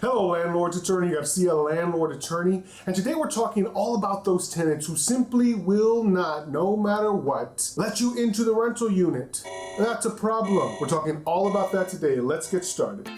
Hello landlords, it's Ernie Garcia, landlord attorney, and today we're talking all about those tenants who simply will not, no matter what, let you into the rental unit. That's a problem. We're talking all about that today. Let's get started.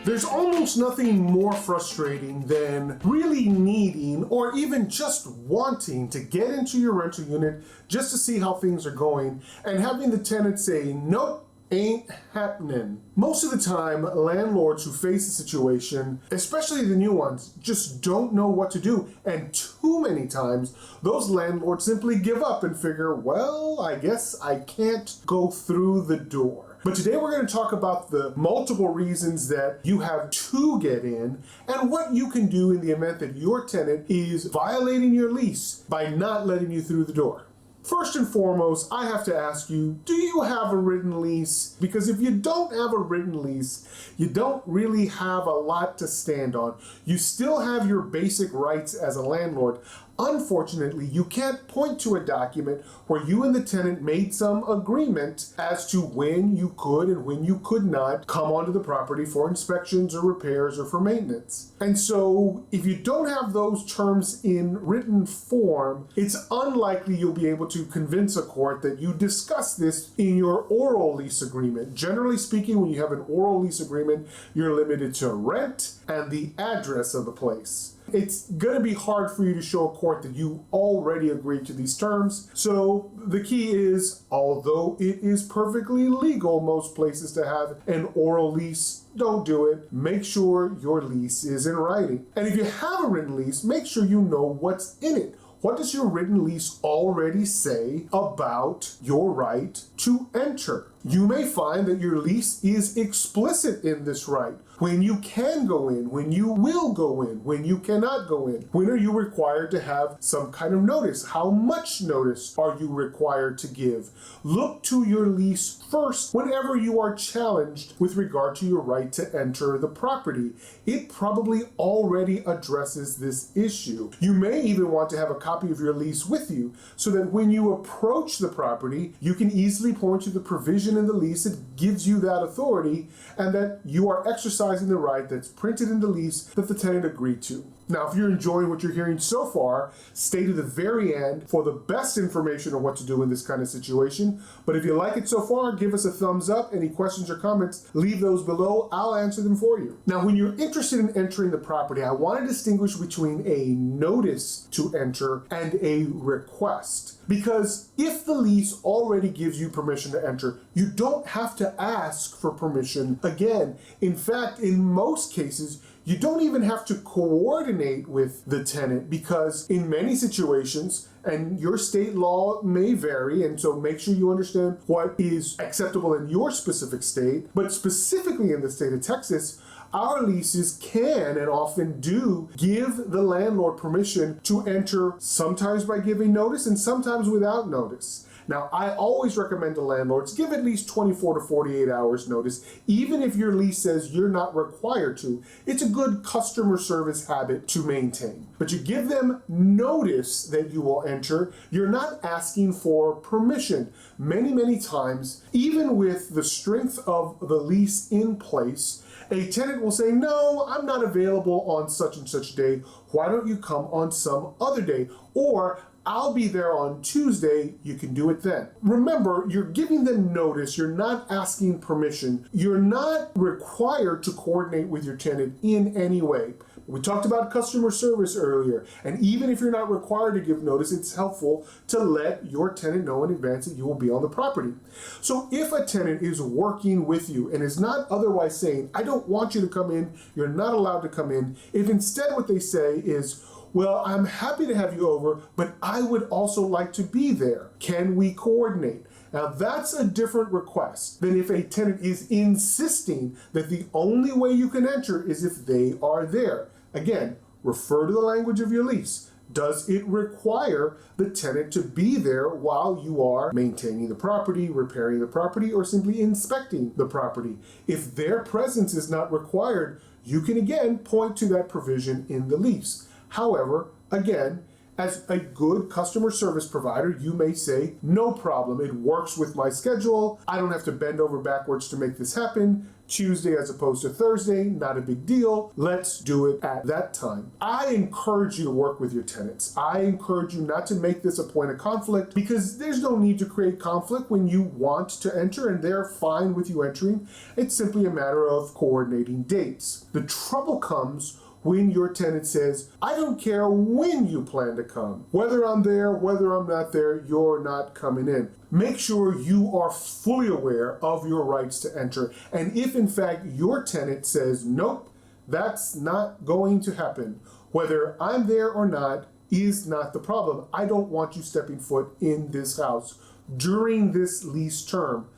There's almost nothing more frustrating than really needing or even just wanting to get into your rental unit just to see how things are going and having the tenant say, nope, ain't happening. Most of the time, landlords who face the situation, especially the new ones, just don't know what to do. And too many times, those landlords simply give up and figure, well, I guess I can't go through the door. But today we're going to talk about the multiple reasons that you have to get in and what you can do in the event that your tenant is violating your lease by not letting you through the door. First and foremost, I have to ask you, do you have a written lease? Because if you don't have a written lease, you don't really have a lot to stand on. You still have your basic rights as a landlord. Unfortunately, you can't point to a document where you and the tenant made some agreement as to when you could and when you could not come onto the property for inspections or repairs or for maintenance. And so if you don't have those terms in written form, it's unlikely you'll be able to convince a court that you discuss this in your oral lease agreement. Generally speaking, when you have an oral lease agreement, you're limited to rent and the address of the place. It's going to be hard for you to show a court that you already agreed to these terms. So the key is, although it is perfectly legal most places to have an oral lease, don't do it. Make sure your lease is in writing. And if you have a written lease, make sure you know what's in it. What does your written lease already say about your right to enter? You may find that your lease is explicit in this right. When you can go in, when you will go in, when you cannot go in. When are you required to have some kind of notice? How much notice are you required to give? Look to your lease first whenever you are challenged with regard to your right to enter the property. It probably already addresses this issue. You may even want to have a copy of your lease with you so that when you approach the property, you can easily point to the provision in the lease that gives you that authority and that you are exercising the right that's printed in the lease that the tenant agreed to. Now, if you're enjoying what you're hearing so far, stay to the very end for the best information on what to do in this kind of situation. But if you like it so far, give us a thumbs up. Any questions or comments, leave those below. I'll answer them for you. Now, when you're interested in entering the property, I want to distinguish between a notice to enter and a request. Because if the lease already gives you permission to enter, you don't have to ask for permission again. In fact, in most cases, you don't even have to coordinate with the tenant because in many situations, and your state law may vary, and so make sure you understand what is acceptable in your specific state, but specifically in the state of Texas, our leases can and often do give the landlord permission to enter, sometimes by giving notice and sometimes without notice. Now, I always recommend to landlords give at least 24 to 48 hours notice, even if your lease says you're not required to. It's a good customer service habit to maintain. But you give them notice that you will enter. You're not asking for permission. Many times, even with the strength of the lease in place, a tenant will say, no, I'm not available on such and such day. Why don't you come on some other day? Or I'll be there on Tuesday, you can do it then. Remember, you're giving them notice, you're not asking permission. You're not required to coordinate with your tenant in any way. We talked about customer service earlier, and even if you're not required to give notice, it's helpful to let your tenant know in advance that you will be on the property. So if a tenant is working with you and is not otherwise saying, I don't want you to come in, you're not allowed to come in, if instead what they say is, well, I'm happy to have you over, but I would also like to be there. Can we coordinate? Now that's a different request than if a tenant is insisting that the only way you can enter is if they are there. Again, refer to the language of your lease. Does it require the tenant to be there while you are maintaining the property, repairing the property, or simply inspecting the property? If their presence is not required, you can again point to that provision in the lease. However, again, As a good customer service provider, you may say, no problem, it works with my schedule. I don't have to bend over backwards to make this happen. Tuesday as opposed to Thursday, not a big deal. Let's do it at that time. I encourage you to work with your tenants. I encourage you not to make this a point of conflict, because there's no need to create conflict when you want to enter and they're fine with you entering. It's simply a matter of coordinating dates. The trouble comes when your tenant says, I don't care when you plan to come. Whether I'm there, whether I'm not there, you're not coming in. Make sure you are fully aware of your rights to enter. And if in fact your tenant says, nope, that's not going to happen, whether I'm there or not is not the problem. I don't want you stepping foot in this house during this lease term.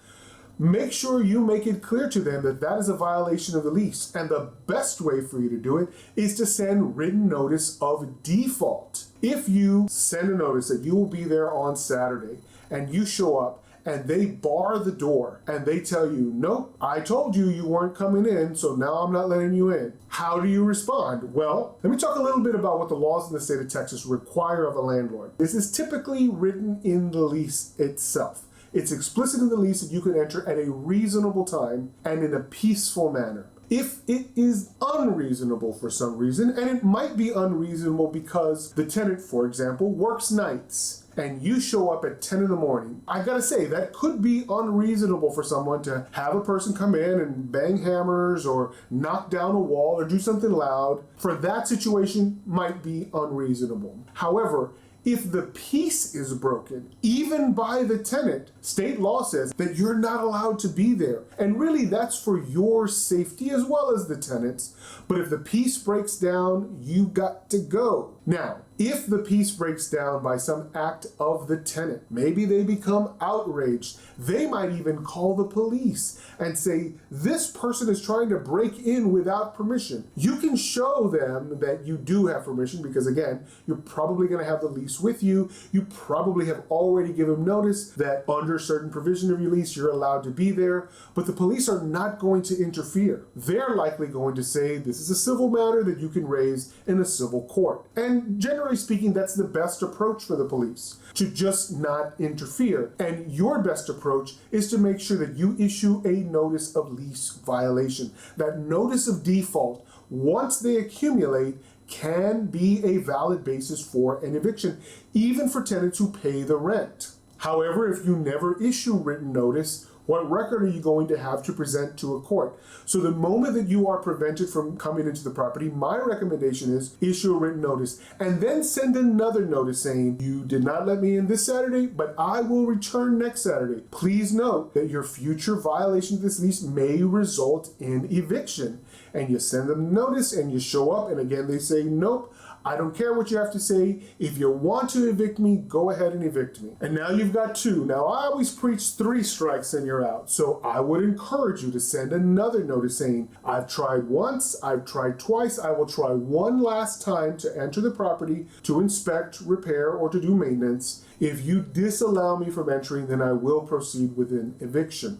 Make sure you make it clear to them that that is a violation of the lease. And the best way for you to do it is to send written notice of default. If you send a notice that you will be there on Saturday and you show up and they bar the door and they tell you, nope, I told you you weren't coming in, so now I'm not letting you in. How do you respond? Well, let me talk a little bit about what the laws in the state of Texas require of a landlord. This is typically written in the lease itself. It's explicit in the lease that you can enter at a reasonable time and in a peaceful manner. If it is unreasonable for some reason, and it might be unreasonable because the tenant, for example, works nights, and you show up at 10 in the morning, I gotta say, that could be unreasonable for someone to have a person come in and bang hammers or knock down a wall or do something loud. For that situation, might be unreasonable. However, if the peace is broken, even by the tenant, state law says that you're not allowed to be there. And really, that's for your safety as well as the tenants. But if the peace breaks down, you got to go. Now, if the peace breaks down by some act of the tenant, maybe they become outraged, they might even call the police and say, this person is trying to break in without permission. You can show them that you do have permission because, again, you're probably going to have the lease with you. You probably have already given notice that under certain provision of your lease, you're allowed to be there. But the police are not going to interfere. They're likely going to say, this is a civil matter that you can raise in a civil court. And generally speaking, that's the best approach for the police, to just not interfere. And your best approach is to make sure that you issue a notice of lease violation. That notice of default, once they accumulate, can be a valid basis for an eviction, even for tenants who pay the rent. However, if you never issue written notice, what record are you going to have to present to a court? So the moment that you are prevented from coming into the property, my recommendation is issue a written notice and then send another notice saying, you did not let me in this Saturday, but I will return next Saturday. Please note that your future violation of this lease may result in eviction. And you send them notice and you show up and again they say, nope, I don't care what you have to say. If you want to evict me, go ahead and evict me. And now you've got two. Now I always preach 3 strikes and you're out. So I would encourage you to send another notice saying, I've tried once, I've tried twice, I will try one last time to enter the property to inspect, repair, or to do maintenance. If you disallow me from entering, then I will proceed with an eviction.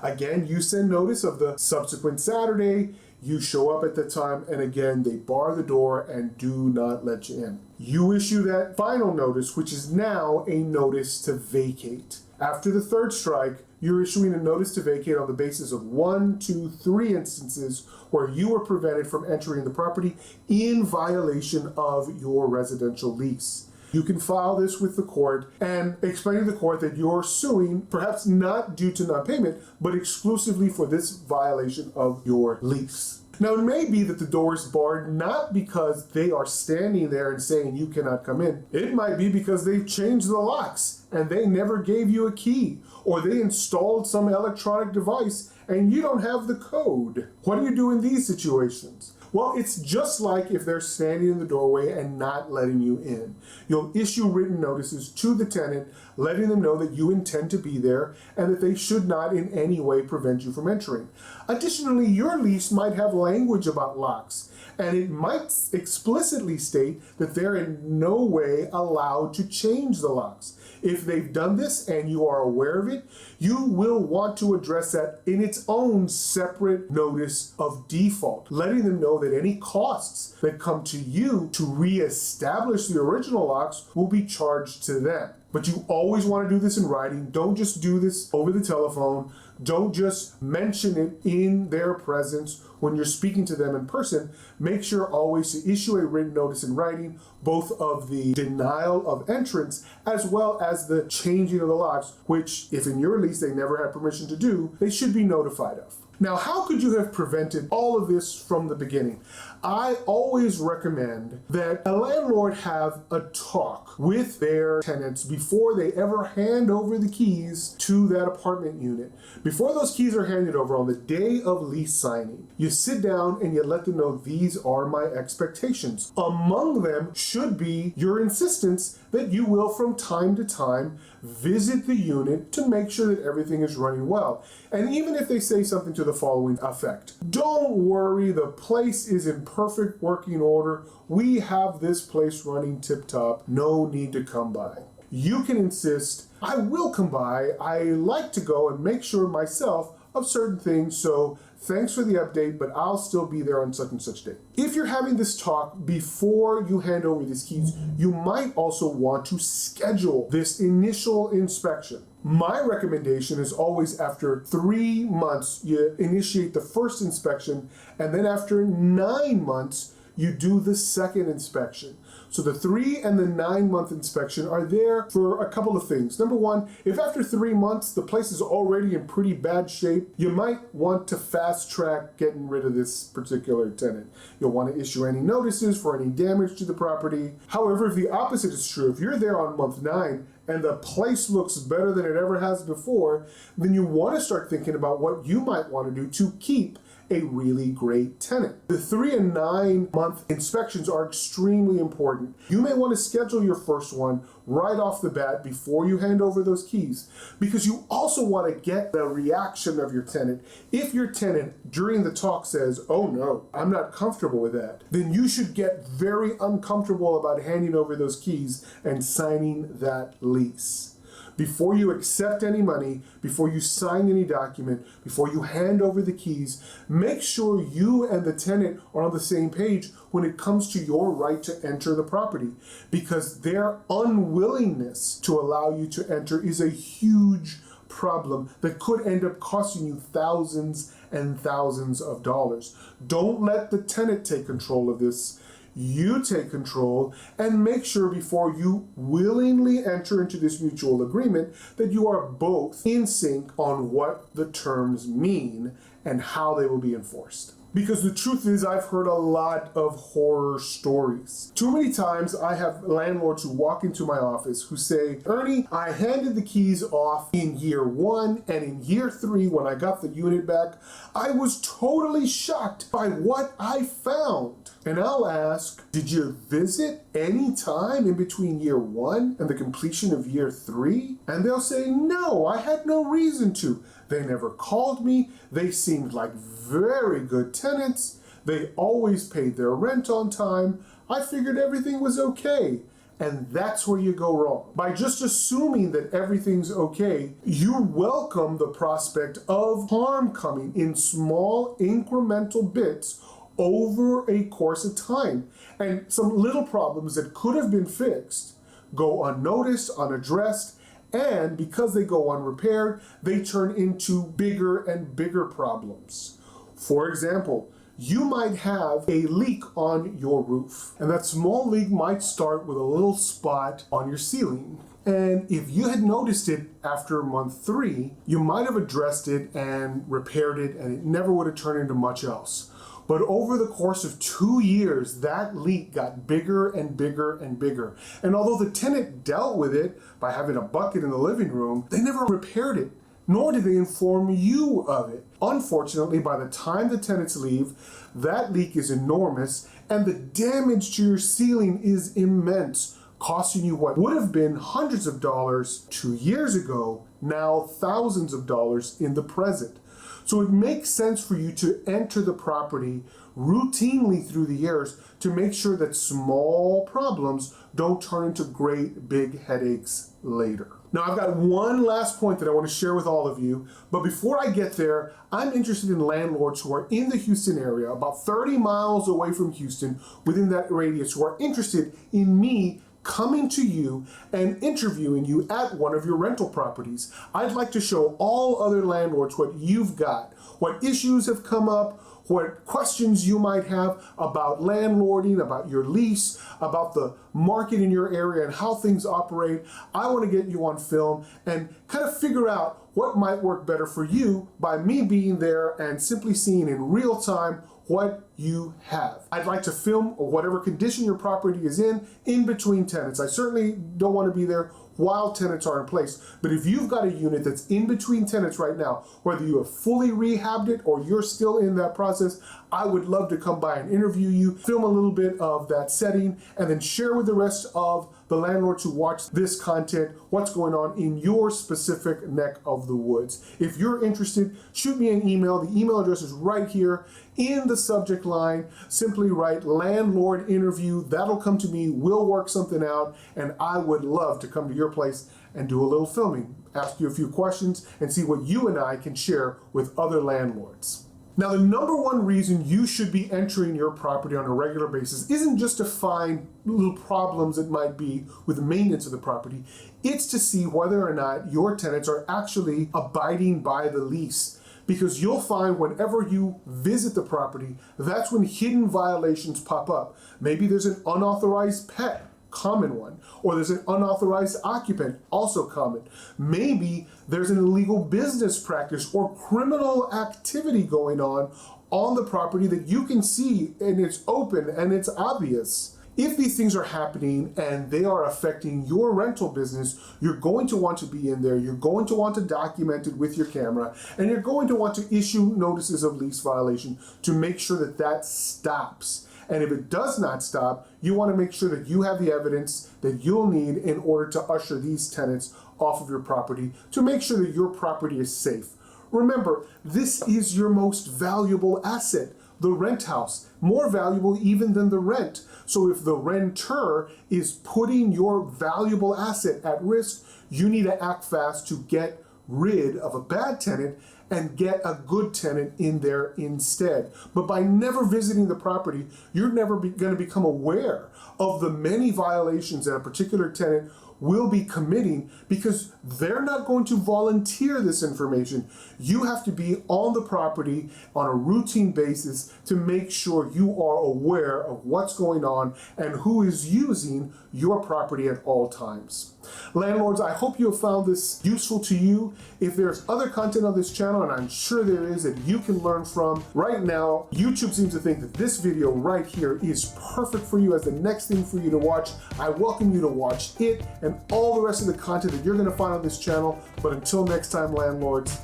Again, you send notice of the subsequent Saturday. You show up at the time, and again, they bar the door and do not let you in. You issue that final notice, which is now a notice to vacate. After the 3rd strike, you're issuing a notice to vacate on the basis of 1, 2, 3 instances where you were prevented from entering the property in violation of your residential lease. You can file this with the court and explain to the court that you're suing, perhaps not due to non-payment, but exclusively for this violation of your lease. Now, it may be that the door is barred not because they are standing there and saying you cannot come in. It might be because they've changed the locks and they never gave you a key, or they installed some electronic device and you don't have the code. What do you do in these situations? Well, it's just like if they're standing in the doorway and not letting you in. You'll issue written notices to the tenant, letting them know that you intend to be there and that they should not in any way prevent you from entering. Additionally, your lease might have language about locks, and it might explicitly state that they're in no way allowed to change the locks. If they've done this and you are aware of it, you will want to address that in its own separate notice of default, letting them know that any costs that come to you to reestablish the original locks will be charged to them. But you always want to do this in writing. Don't just do this over the telephone. Don't just mention it in their presence when you're speaking to them in person. Make sure always to issue a written notice in writing, both of the denial of entrance as well as the changing of the locks, which, if in your lease they never had permission to do, they should be notified of. Now, how could you have prevented all of this from the beginning? I always recommend that a landlord have a talk with their tenants before they ever hand over the keys to that apartment unit. Before those keys are handed over on the day of lease signing, you sit down and you let them know, these are my expectations. Among them should be your insistence that you will from time to time visit the unit to make sure that everything is running well. And even if they say something to the following effect: don't worry, the place is in perfect working order. We have this place running tip-top. No need to come by. You can insist, I will come by. I like to go and make sure myself of certain things, so thanks for the update, but I'll still be there on such and such day. If you're having this talk before you hand over these keys, you might also want to schedule this initial inspection. My recommendation is always after 3 months, you initiate the first inspection, and then after 9 months, you do the second inspection. So the 3 and the 9 month inspection are there for a couple of things. Number one, if after 3 months the place is already in pretty bad shape, you might want to fast track getting rid of this particular tenant. You'll want to issue any notices for any damage to the property. However, if the opposite is true, if you're there on month 9 and the place looks better than it ever has before, then you want to start thinking about what you might want to do to keep a really great tenant. The 3 and 9 month inspections are extremely important. You may want to schedule your first one right off the bat before you hand over those keys, because you also want to get the reaction of your tenant. If your tenant during the talk says, oh no, I'm not comfortable with that, then you should get very uncomfortable about handing over those keys and signing that lease. Before you accept any money, before you sign any document, before you hand over the keys, make sure you and the tenant are on the same page when it comes to your right to enter the property, because their unwillingness to allow you to enter is a huge problem that could end up costing you thousands and thousands of dollars. Don't let the tenant take control of this. You take control and make sure before you willingly enter into this mutual agreement that you are both in sync on what the terms mean and how they will be enforced. Because the truth is, I've heard a lot of horror stories. Too many times I have landlords who walk into my office who say, Ernie, I handed the keys off in year 1, and in year 3, when I got the unit back, I was totally shocked by what I found. And I'll ask, did you visit any time in between year 1 and the completion of year 3? And they'll say, no, I had no reason to. They never called me. They seemed like very good tenants. They always paid their rent on time. I figured everything was okay. And that's where you go wrong. By just assuming that everything's okay, you welcome the prospect of harm coming in small incremental bits over a course of time. And some little problems that could have been fixed go unnoticed, unaddressed, and because they go unrepaired, they turn into bigger and bigger problems. For example, you might have a leak on your roof, and that small leak might start with a little spot on your ceiling. And if you had noticed it after month 3, you might have addressed it and repaired it, and it never would have turned into much else. But over the course of 2 years, that leak got bigger and bigger and bigger. And although the tenant dealt with it by having a bucket in the living room, they never repaired it, nor did they inform you of it. Unfortunately, by the time the tenants leave, that leak is enormous and the damage to your ceiling is immense, costing you what would have been hundreds of dollars 2 years ago, now thousands of dollars in the present. So it makes sense for you to enter the property routinely through the years to make sure that small problems don't turn into great big headaches later. Now I've got one last point that I want to share with all of you, but before I get there, I'm interested in landlords who are in the Houston area, about 30 miles away from Houston, within that radius, who are interested in me coming to you and interviewing you at one of your rental properties. I'd like to show all other landlords what you've got, what issues have come up, what questions you might have about landlording, about your lease, about the market in your area and how things operate. I want to get you on film and kind of figure out what might work better for you by me being there and simply seeing in real time what you have. I'd like to film whatever condition your property is in between tenants. I certainly don't want to be there while tenants are in place. But if you've got a unit that's in between tenants right now, whether you have fully rehabbed it or you're still in that process, I would love to come by and interview you, film a little bit of that setting, and then share with the rest of the landlords who watch this content what's going on in your specific neck of the woods. If you're interested, shoot me an email. The email address is right here in the subject line. Simply write landlord interview. That'll come to me. We'll work something out, and I would love to come to your place and do a little filming, ask you a few questions, and see what you and I can share with other landlords. Now, the number one reason you should be entering your property on a regular basis isn't just to find little problems that might be with the maintenance of the property. It's to see whether or not your tenants are actually abiding by the lease. Because you'll find whenever you visit the property, that's when hidden violations pop up. Maybe there's an unauthorized pet, common one, or there's an unauthorized occupant, also common. Maybe there's an illegal business practice or criminal activity going on the property that you can see, and it's open and it's obvious. If these things are happening and they are affecting your rental business, you're going to want to be in there, you're going to want to document it with your camera, and you're going to want to issue notices of lease violation to make sure that that stops. And if it does not stop, you want to make sure that you have the evidence that you'll need in order to usher these tenants off of your property to make sure that your property is safe. Remember, this is your most valuable asset, the rent house, more valuable even than the rent. So if the renter is putting your valuable asset at risk, you need to act fast to get rid of a bad tenant and get a good tenant in there instead. But by never visiting the property, you're never going to become aware of the many violations that a particular tenant will be committing because they're not going to volunteer this information. You have to be on the property on a routine basis to make sure you are aware of what's going on and who is using your property at all times. Landlords, I hope you have found this useful to you. If there's other content on this channel, and I'm sure there is, that you can learn from, right now, YouTube seems to think that this video right here is perfect for you as the next thing for you to watch. I welcome you to watch it and all the rest of the content that you're going to find on this channel. But until next time, landlords,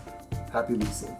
happy leasing.